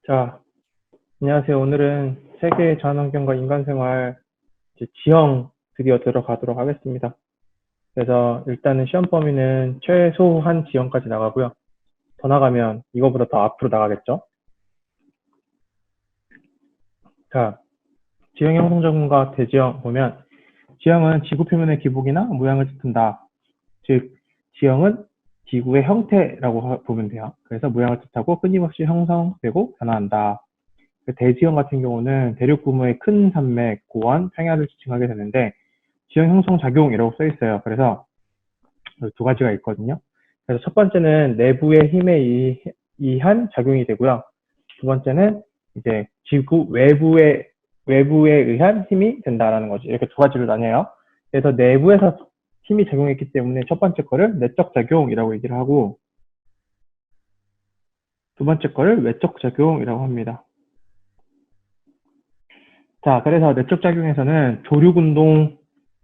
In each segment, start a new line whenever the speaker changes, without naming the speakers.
자, 안녕하세요. 오늘은 세계 자연환경과 인간생활 지형 드디어 들어가도록 하겠습니다. 그래서 일단은 시험 범위는 최소한 지형까지 나가고요. 더 나가면 이거보다 더 앞으로 나가겠죠. 자, 지형 형성 적응과 대지형 보면 지형은 지구 표면의 기복이나 모양을 뜻한다. 즉, 지형은 지구의 형태라고 보면 돼요. 그래서 모양을 뜻하고 끊임없이 형성되고 변화한다. 대지형 같은 경우는 대륙 부문의 큰 산맥, 고원, 평야를 지칭하게 되는데 지형 형성 작용이라고 써 있어요. 그래서 두 가지가 있거든요. 그래서 첫 번째는 내부의 힘에 의한 작용이 되고요. 두 번째는 이제 지구 외부에 의한 힘이 된다라는 거지. 이렇게 두 가지로 나뉘어요. 그래서 내부에서 힘이 작용했기 때문에 첫 번째 거를 내적 작용이라고 얘기를 하고 두 번째 거를 외적 작용이라고 합니다. 자, 그래서 내적 작용에서는 조륙운동,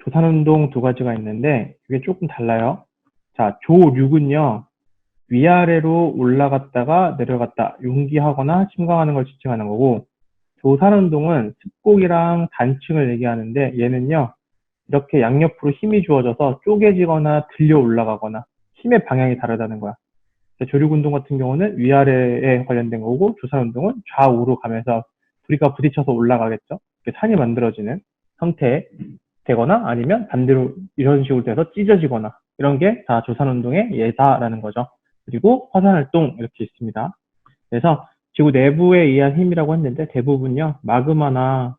조산운동 두 가지가 있는데 이게 조금 달라요. 자, 조륙은요. 위아래로 올라갔다가 내려갔다, 융기하거나 침강하는 걸 지칭하는 거고 조산운동은 습곡이랑 단층을 얘기하는데 얘는요. 이렇게 양옆으로 힘이 주어져서 쪼개지거나 들려 올라가거나 힘의 방향이 다르다는 거야. 조륙운동 같은 경우는 위아래에 관련된 거고 조산운동은 좌우로 가면서 우리가 부딪혀서 올라가겠죠. 산이 만들어지는 형태 되거나 아니면 반대로 이런 식으로 돼서 찢어지거나 이런 게 다 조산운동의 예다라는 거죠. 그리고 화산활동 이렇게 있습니다. 그래서 지구 내부에 의한 힘이라고 했는데 대부분요 마그마나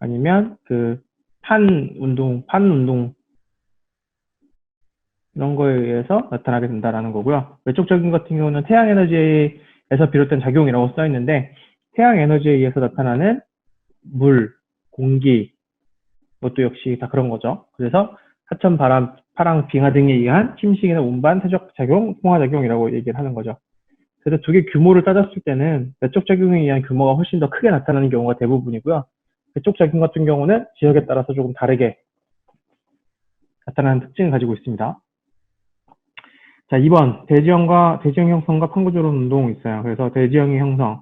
아니면 그 판 운동 이런 거에 의해서 나타나게 된다라는 거고요. 외적적인 같은 경우는 태양 에너지에서 비롯된 작용이라고 써 있는데 태양 에너지에 의해서 나타나는 물, 공기, 그것도 역시 다 그런 거죠. 그래서 하천, 바람, 파랑, 빙하 등에 의한 침식이나 운반, 세적 작용, 풍화 작용이라고 얘기를 하는 거죠. 그래서 두 개 규모를 따졌을 때는 내적 작용에 의한 규모가 훨씬 더 크게 나타나는 경우가 대부분이고요. 외적 작용 같은 경우는 지역에 따라서 조금 다르게 나타나는 특징을 가지고 있습니다. 자, 2번 대지형 형성과 판구조론 운동 있어요. 그래서 대지형의 형성,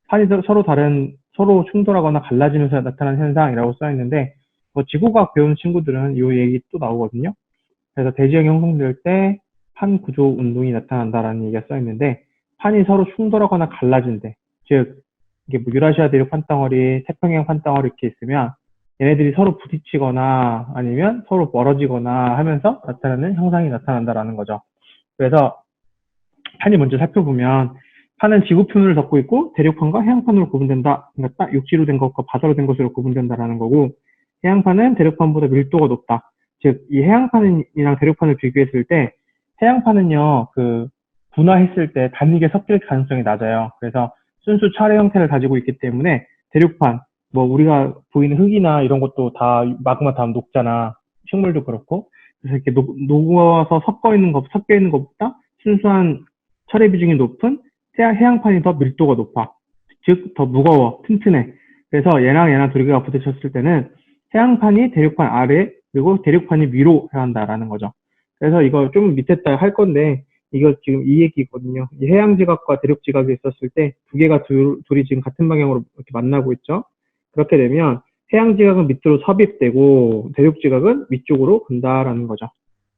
판이 서로 충돌하거나 갈라지면서 나타나는 현상이라고 써 있는데 뭐 지구과학 배우는 친구들은 이 얘기 또 나오거든요. 그래서 대지형이 형성될 때 판 구조 운동이 나타난다라는 얘기가 써 있는데 판이 서로 충돌하거나 갈라진대. 즉 이게 뭐 유라시아 대륙 판덩어리, 태평양 판덩어리 이렇게 있으면 얘네들이 서로 부딪히거나 아니면 서로 멀어지거나 하면서 나타나는 형상이 나타난다라는 거죠. 그래서 판이 먼저 살펴보면 판은 지구표면을 덮고 있고 대륙판과 해양판으로 구분된다. 그러니까 딱 육지로 된 것과 바다로 된 것으로 구분된다라는 거고 해양판은 대륙판보다 밀도가 높다. 즉, 이 해양판이랑 대륙판을 비교했을 때 해양판은요, 분화했을 때 단익에 섞일 가능성이 낮아요. 그래서 순수 차례 형태를 가지고 있기 때문에 대륙판, 뭐 우리가 보이는 흙이나 이런 것도 다 마그마 다음 녹잖아. 식물도 그렇고. 그래서 이렇게 녹아서 섞여 있는 것보다 순수한 철의 비중이 높은 해양판이 더 밀도가 높아. 즉, 더 무거워, 튼튼해. 그래서 얘랑 둘이가 부딪혔을 때는 해양판이 대륙판 아래, 그리고 대륙판이 위로 해야 한다라는 거죠. 그래서 이거 좀 밑에 할 건데, 이거 지금 이 얘기 있거든요. 이 해양지각과 대륙지각이 있었을 때, 두 개가 둘이 지금 같은 방향으로 이렇게 만나고 있죠. 그렇게 되면, 해양지각은 밑으로 섭입되고, 대륙지각은 위쪽으로 간다라는 거죠.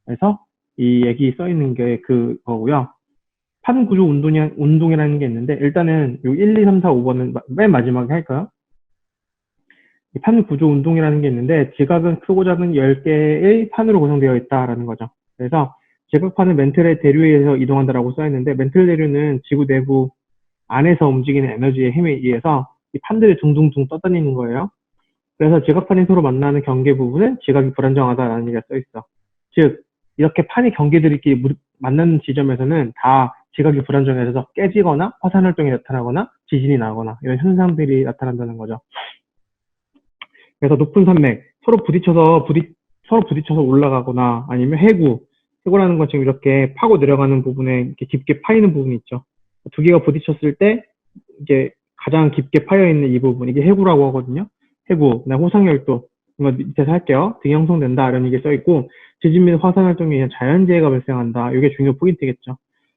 그래서 이 얘기 써 있는 게 그거고요. 판구조 운동이라는 게 있는데, 일단은 요 1, 2, 3, 4, 5번은 맨 마지막에 할까요? 판구조 운동이라는 게 있는데, 지각은 크고 작은 10개의 판으로 구성되어 있다라는 거죠. 그래서 지각판은 멘틀의 대류에서 이동한다라고 써 있는데, 멘틀 대류는 지구 내부 안에서 움직이는 에너지의 힘에 의해서 이 판들이 둥둥둥 떠다니는 거예요. 그래서 지각판이 서로 만나는 경계 부분은 지각이 불안정하다라는 얘기가 써 있어. 즉, 이렇게 판이 경계들끼리 만나는 지점에서는 다 지각이 불안정해져서 깨지거나 화산활동이 나타나거나 지진이 나거나 이런 현상들이 나타난다는 거죠. 그래서 높은 산맥, 서로 부딪혀서 올라가거나 아니면 해구라는 건 지금 이렇게 파고 내려가는 부분에 이렇게 깊게 파이는 부분이 있죠. 두 개가 부딪혔을 때 이게 가장 깊게 파여 있는 이 부분, 이게 해구라고 하거든요. 해구, 호상열도, 이거 밑에서 할게요. 등이 형성된다 이런 얘기 써 있고 지진 및 화산 활동에 의한 자연재해가 발생한다. 이게 중요 포인트겠죠.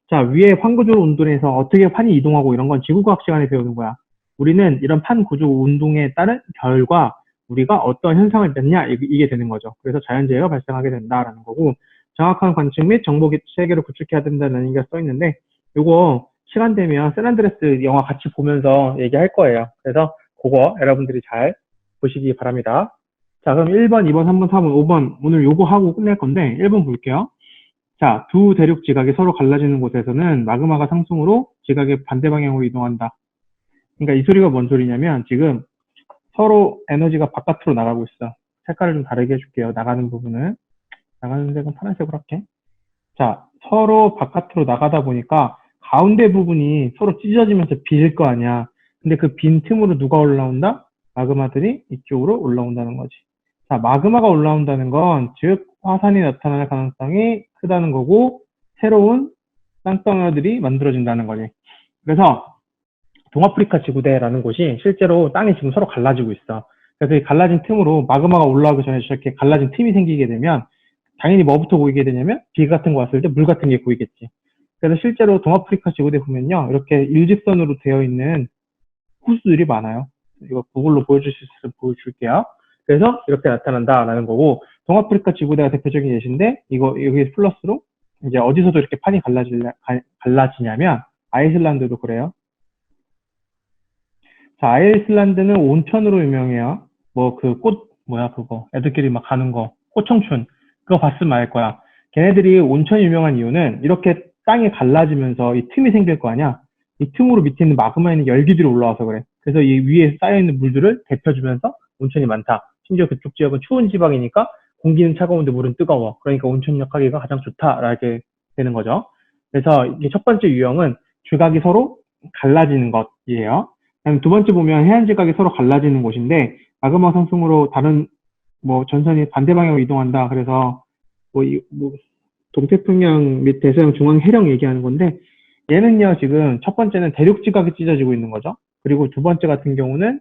자, 위에 판 구조 운동에서 어떻게 판이 이동하고 이런 건 지구과학 시간에 배우는 거야. 우리는 이런 판 구조 운동에 따른 결과 우리가 어떤 현상을 맺냐 이게 되는 거죠. 그래서 자연재해가 발생하게 된다라는 거고 정확한 관측 및 정보 체계를 구축해야 된다는 얘기가 써 있는데 요거 시간 되면 샌안드레스 영화 같이 보면서 얘기할 거예요. 그래서 그거 여러분들이 잘 보시기 바랍니다. 자, 그럼 1번, 2번, 3번, 4번, 5번 오늘 요거 하고 끝낼 건데 1번 볼게요. 자, 두 대륙 지각이 서로 갈라지는 곳에서는 마그마가 상승으로 지각의 반대 방향으로 이동한다. 그러니까 이 소리가 뭔 소리냐면 지금 서로 에너지가 바깥으로 나가고 있어. 색깔을 좀 다르게 해줄게요. 나가는 부분은. 나가는 색은 파란색으로 할게. 자, 서로 바깥으로 나가다 보니까 가운데 부분이 서로 찢어지면서 빌 거 아니야. 근데 그 빈 틈으로 누가 올라온다? 마그마들이 이쪽으로 올라온다는 거지. 자, 마그마가 올라온다는 건, 즉, 화산이 나타날 가능성이 크다는 거고, 새로운 땅덩어리들이 만들어진다는 거지. 그래서, 동아프리카 지구대라는 곳이 실제로 땅이 지금 서로 갈라지고 있어. 그래서 이 갈라진 틈으로 마그마가 올라오기 전에 저렇게 갈라진 틈이 생기게 되면, 당연히 뭐부터 보이게 되냐면, 비 같은 거 왔을 때 물 같은 게 보이겠지. 그래서 실제로 동아프리카 지구대 보면요, 이렇게 일직선으로 되어 있는 호수들이 많아요. 이거 구글로 보여줄 수 있으면 보여줄게요. 그래서 이렇게 나타난다라는 거고, 동아프리카 지구대가 대표적인 예시인데, 이거 여기 플러스로 이제 어디서도 이렇게 판이 갈라지냐면 아이슬란드도 그래요. 자, 아이슬란드는 온천으로 유명해요. 뭐 그 꽃 뭐야 그거 애들끼리 막 가는 거 꽃청춘 그거 봤으면 알 거야. 걔네들이 온천 유명한 이유는 이렇게 땅이 갈라지면서 이 틈이 생길 거 아니야. 이 틈으로 밑에 있는 마그마에 있는 열기들이 올라와서 그래. 그래서 이 위에 쌓여있는 물들을 데펴주면서 온천이 많다. 심지어 그쪽 지역은 추운 지방이니까 공기는 차가운데 물은 뜨거워. 그러니까 온천역 하기가 가장 좋다라게 되는 거죠. 그래서 이게 첫 번째 유형은 지각이 서로 갈라지는 것이에요. 그다음에 두 번째 보면 해안 지각이 서로 갈라지는 곳인데 마그마 상승으로 다른 뭐 전선이 반대 방향으로 이동한다. 그래서 뭐 동태평양 및 대서양 중앙 해령 얘기하는 건데 얘는요 지금 첫 번째는 대륙 지각이 찢어지고 있는 거죠. 그리고 두 번째 같은 경우는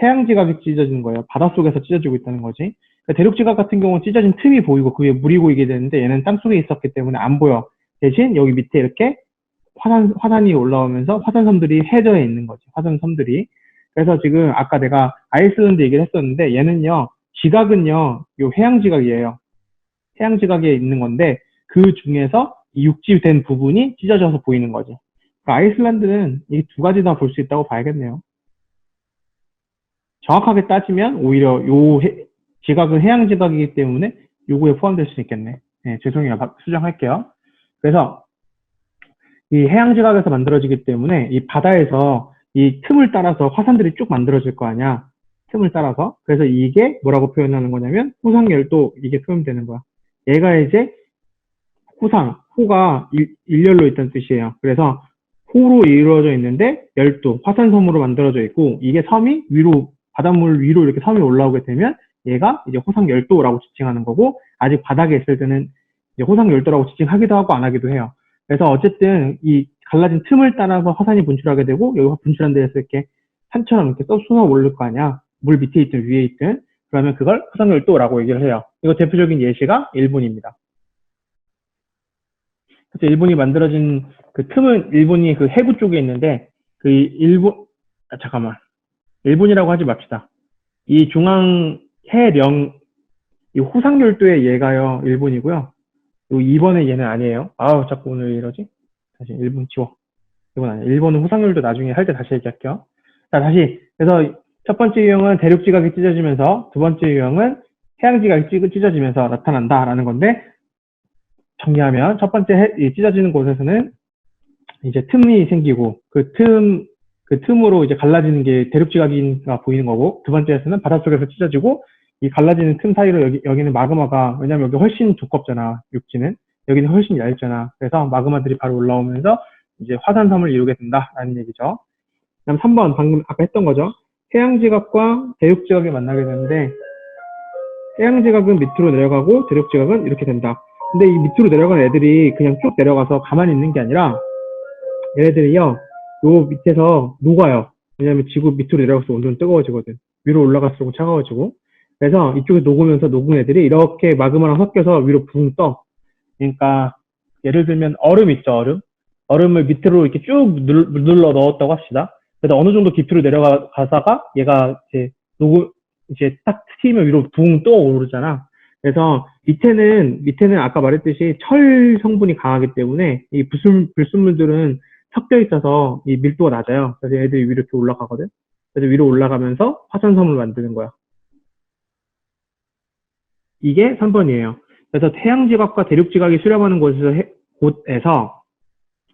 해양 지각이 찢어지는 거예요. 바닷속에서 찢어지고 있다는 거지. 그러니까 대륙 지각 같은 경우는 찢어진 틈이 보이고 그 위에 물이 보이게 되는데 얘는 땅속에 있었기 때문에 안 보여. 대신 여기 밑에 이렇게 화산이 올라오면서 화산섬들이 해저에 있는 거지. 화산섬들이. 그래서 지금 아까 내가 아이슬란드 얘기를 했었는데 얘는요. 지각은요. 요 해양 지각이에요. 해양 지각에 있는 건데 그 중에서 이 육지된 부분이 찢어져서 보이는 거지. 그러니까 아이슬란드는 이 두 가지 다 볼 수 있다고 봐야겠네요. 정확하게 따지면 오히려 지각은 해양 지각이기 때문에 요거에 포함될 수 있겠네. 네, 죄송해요. 수정할게요. 그래서 이 해양 지각에서 만들어지기 때문에 이 바다에서 이 틈을 따라서 화산들이 쭉 만들어질 거 아니야. 틈을 따라서. 그래서 이게 뭐라고 표현하는 거냐면 호상열도 이게 표현되는 거야. 얘가 이제 호가 일렬로 있다는 뜻이에요. 그래서 호로 이루어져 있는데 열도, 화산섬으로 만들어져 있고 이게 섬이 위로 바닷물 위로 이렇게 섬이 올라오게 되면 얘가 이제 호상열도라고 지칭하는 거고 아직 바닥에 있을 때는 이제 호상열도라고 지칭하기도 하고 안 하기도 해요. 그래서 어쨌든 이 갈라진 틈을 따라서 화산이 분출하게 되고 여기 분출한 데에서 이렇게 산처럼 이렇게 쏟아 오를 거 아니야. 물 밑에 있든 위에 있든 그러면 그걸 호상열도라고 얘기를 해요. 이거 대표적인 예시가 일본입니다. 그래서 일본이 만들어진 그 틈은 일본이 그 해부 쪽에 있는데 그 잠깐만 일본이라고 하지 맙시다. 이 중앙 해령 이 호상열도의 얘가요 일본이고요. 요 2번의 얘는 아니에요. 아우 자꾸 오늘 왜 이러지? 다시 일본 지워. 이건 아니에요. 일본은 호상열도 나중에 할 때 다시 얘기할게요. 자 다시 그래서 첫 번째 유형은 대륙 지각이 찢어지면서 두 번째 유형은 해양 지각이 찢어지면서 나타난다라는 건데 정리하면 첫 번째 찢어지는 곳에서는 이제 틈이 생기고 그 틈으로 이제 갈라지는 게 대륙 지각이가 보이는 거고 두 번째에서는 바닷속에서 찢어지고 이 갈라지는 틈 사이로 여기는 마그마가 왜냐면 여기 훨씬 두껍잖아 육지는 여기는 훨씬 얇잖아 그래서 마그마들이 바로 올라오면서 이제 화산섬을 이루게 된다라는 얘기죠. 그다음 3번 방금 아까 했던 거죠. 해양 지각과 대륙 지각이 만나게 되는데 해양 지각은 밑으로 내려가고 대륙 지각은 이렇게 된다. 근데 이 밑으로 내려가는 애들이 그냥 쭉 내려가서 가만히 있는 게 아니라 얘네들이요 요 밑에서 녹아요. 왜냐면 지구 밑으로 내려가서 온도는 뜨거워지거든. 위로 올라갈수록 차가워지고 그래서 이쪽에 녹으면서 녹은 애들이 이렇게 마그마랑 섞여서 위로 붕 떠. 그러니까 예를 들면 얼음 있죠, 얼음. 얼음을 밑으로 이렇게 쭉 눌러 넣었다고 합시다. 그래서 어느 정도 깊이로 내려가다가 얘가 이제 이제 딱 튀면 위로 붕 떠오르잖아. 그래서 밑에는 아까 말했듯이 철 성분이 강하기 때문에 이 불순물들은 섞여 있어서 이 밀도가 낮아요. 그래서 얘들이 위로 이렇게 올라가거든. 그래서 위로 올라가면서 화산섬을 만드는 거야. 이게 3번이에요. 그래서 태양지각과 대륙지각이 수렴하는 곳에서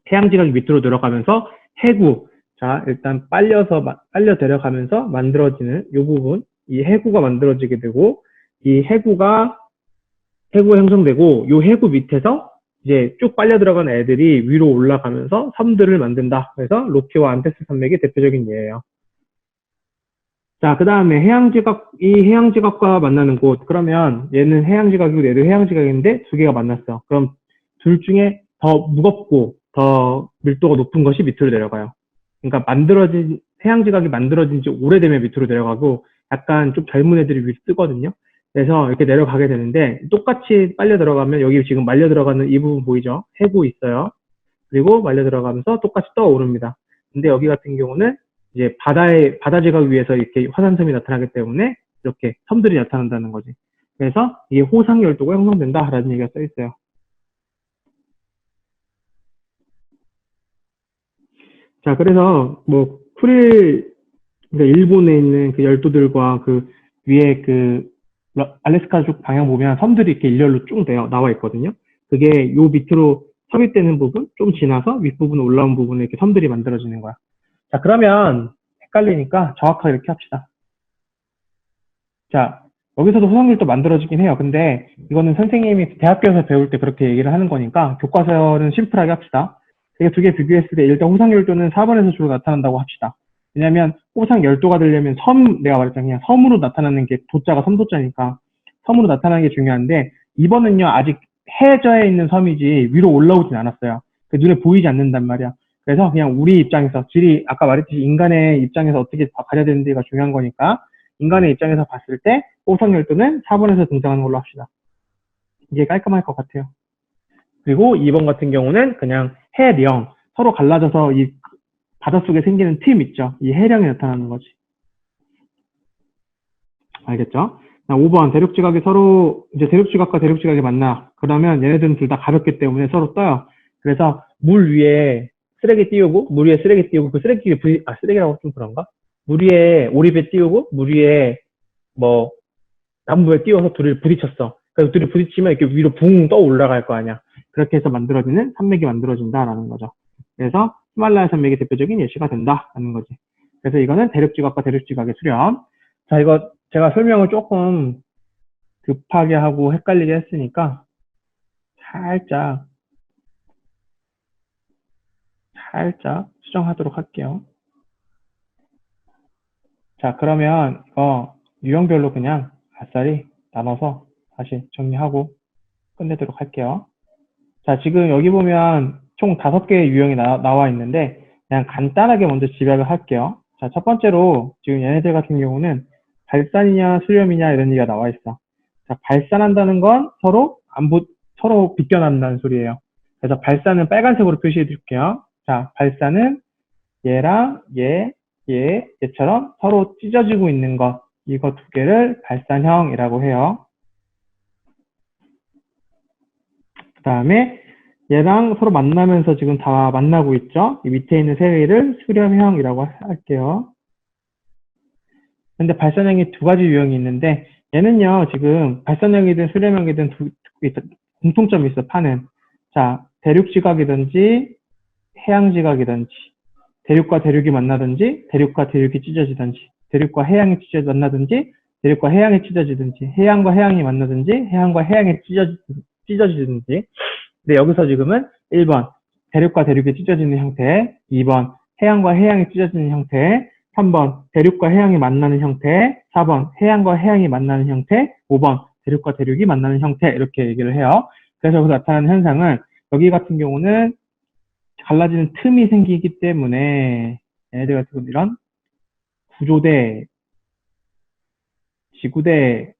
태양지각이 밑으로 들어가면서 해구, 자 일단 빨려 들어가면서 만들어지는 이 부분, 이 해구가 만들어지게 되고, 이 해구가 형성되고, 이 해구 밑에서 이제 쭉 빨려 들어간 애들이 위로 올라가면서 섬들을 만든다. 그래서 로키와 안데스 산맥이 대표적인 예예요. 자, 그 다음에 해양지각과 만나는 곳. 그러면 얘는 해양지각이고 얘도 해양지각인데 두 개가 만났어. 그럼 둘 중에 더 무겁고 더 밀도가 높은 것이 밑으로 내려가요. 그러니까 해양지각이 만들어진 지 오래되면 밑으로 내려가고, 약간 좀 젊은 애들이 위로 뜨거든요. 그래서 이렇게 내려가게 되는데, 똑같이 빨려 들어가면 여기 지금 말려 들어가는 이 부분 보이죠? 해구 있어요. 그리고 말려 들어가면서 똑같이 떠오릅니다. 근데 여기 같은 경우는 이제 바다 지각 위에서 이렇게 화산섬이 나타나기 때문에 이렇게 섬들이 나타난다는 거지. 그래서 이게 호상열도가 형성된다라는 얘기가 써 있어요. 자, 그래서 뭐 그러니까 일본에 있는 그 열도들과 그 위에 그 알래스카 쪽 방향 보면 섬들이 이렇게 일렬로 쭉 나와 있거든요. 그게 요 밑으로 섭입되는 부분, 좀 지나서 윗부분 올라온 부분에 이렇게 섬들이 만들어지는 거야. 자, 그러면 헷갈리니까 정확하게 이렇게 합시다. 자, 여기서도 호상률도 만들어지긴 해요. 근데 이거는 선생님이 대학교에서 배울 때 그렇게 얘기를 하는 거니까 교과서는 심플하게 합시다. 이게 두 개 비교했을 때 일단 호상열도는 4번에서 주로 나타난다고 합시다. 왜냐면 호상열도가 되려면 내가 말했잖아요. 그냥 섬으로 나타나는 게 도자가 섬도자니까 섬으로 나타나는 게 중요한데, 2번은요 아직 해저에 있는 섬이지 위로 올라오진 않았어요. 눈에 보이지 않는단 말이야. 그래서 그냥 우리 입장에서 아까 말했듯이 인간의 입장에서 어떻게 가져야 되는지가 중요한 거니까, 인간의 입장에서 봤을 때 호상열도는 4번에서 등장하는 걸로 합시다. 이게 깔끔할 것 같아요. 그리고 2번 같은 경우는 그냥 해령, 서로 갈라져서 이 바닷속에 생기는 틈 있죠. 이 해령이 나타나는 거지. 알겠죠? 5번 대륙지각과 대륙지각이 만나. 그러면 얘네들은 둘 다 가볍기 때문에 서로 떠요. 그래서 물 위에 쓰레기 띄우고 그 쓰레기라고 좀 그런가? 물 위에 오리배 띄우고 물 위에 뭐 나무에 띄워서 둘이 부딪혔어. 그래서 둘이 부딪히면 이렇게 위로 붕 떠 올라갈 거 아니야. 그렇게 해서 만들어지는 산맥이 만들어진다라는 거죠. 그래서 히말라야 산맥이 대표적인 예시가 된다라는 거지. 그래서 이거는 대륙지각과 대륙지각의 수렴. 자, 이거 제가 설명을 조금 급하게 하고 헷갈리게 했으니까 살짝 수정하도록 할게요. 자, 그러면 이거 유형별로 그냥 아싸리 나눠서 다시 정리하고 끝내도록 할게요. 자, 지금 여기 보면 총 5개의 유형이 나와 있는데, 그냥 간단하게 먼저 집약을 할게요. 자, 첫 번째로 지금 얘네들 같은 경우는 발산이냐 수렴이냐 이런 얘기가 나와 있어. 자, 발산한다는 건 서로 비껴난다는 소리예요. 그래서 발산은 빨간색으로 표시해 줄게요. 자, 발산은 얘랑 얘처럼 서로 찢어지고 있는 것, 이거 두 개를 발산형이라고 해요. 그 다음에 얘랑 서로 만나면서 지금 다 만나고 있죠. 이 밑에 있는 세 개를 수렴형이라고 할게요. 근데 발산형이 두 가지 유형이 있는데, 얘는요 지금 발산형이든 수렴형이든 공통점이 있어. 파는, 자, 대륙지각이든지 해양지각이든지, 대륙과 대륙이 만나든지, 대륙과 대륙이 찢어지든지, 대륙과 해양이 만나든지, 대륙과 해양이 찢어지든지, 해양과 해양이 만나든지, 해양과 해양이 찢어지든지. 근데 여기서 지금은 1번 대륙과 대륙이 찢어지는 형태, 2번 해양과 해양이 찢어지는 형태, 3번 대륙과 해양이 만나는 형태, 4번 해양과 해양이 만나는 형태, 5번 대륙과 대륙이 만나는 형태, 이렇게 얘기를 해요. 그래서 여기서 나타나는 현상은, 여기 같은 경우는 갈라지는 틈이 생기기 때문에 얘네들 같은 경우는 이런 구조대, 지구대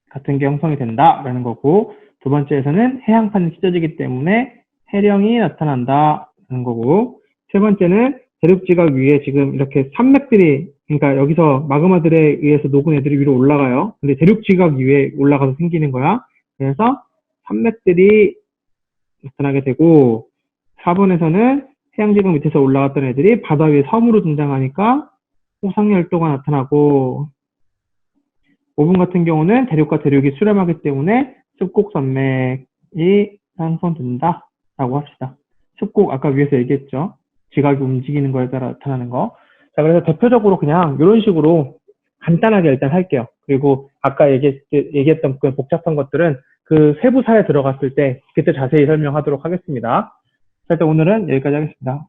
같은 게 형성이 된다라는 거고, 두 번째에서는 해양판이 찢어지기 때문에 해령이 나타난다는 거고, 세 번째는 대륙지각 위에 지금 이렇게 산맥들이, 그러니까 여기서 마그마들에 의해서 녹은 애들이 위로 올라가요. 근데 대륙지각 위에 올라가서 생기는 거야. 그래서 산맥들이 나타나게 되고, 4번에서는 해양지각 밑에서 올라갔던 애들이 바다 위에 섬으로 등장하니까 호상열도가 나타나고, 5번 같은 경우는 대륙과 대륙이 수렴하기 때문에 습곡산맥이 상승된다 라고 합시다. 습곡 아까 위에서 얘기했죠. 지각이 움직이는 거에 따라 나타나는 거. 자, 그래서 대표적으로 그냥 이런 식으로 간단하게 일단 할게요. 그리고 아까 얘기했던 그 복잡한 것들은 그 세부 사에 들어갔을 때 그때 자세히 설명하도록 하겠습니다. 자, 일단 오늘은 여기까지 하겠습니다.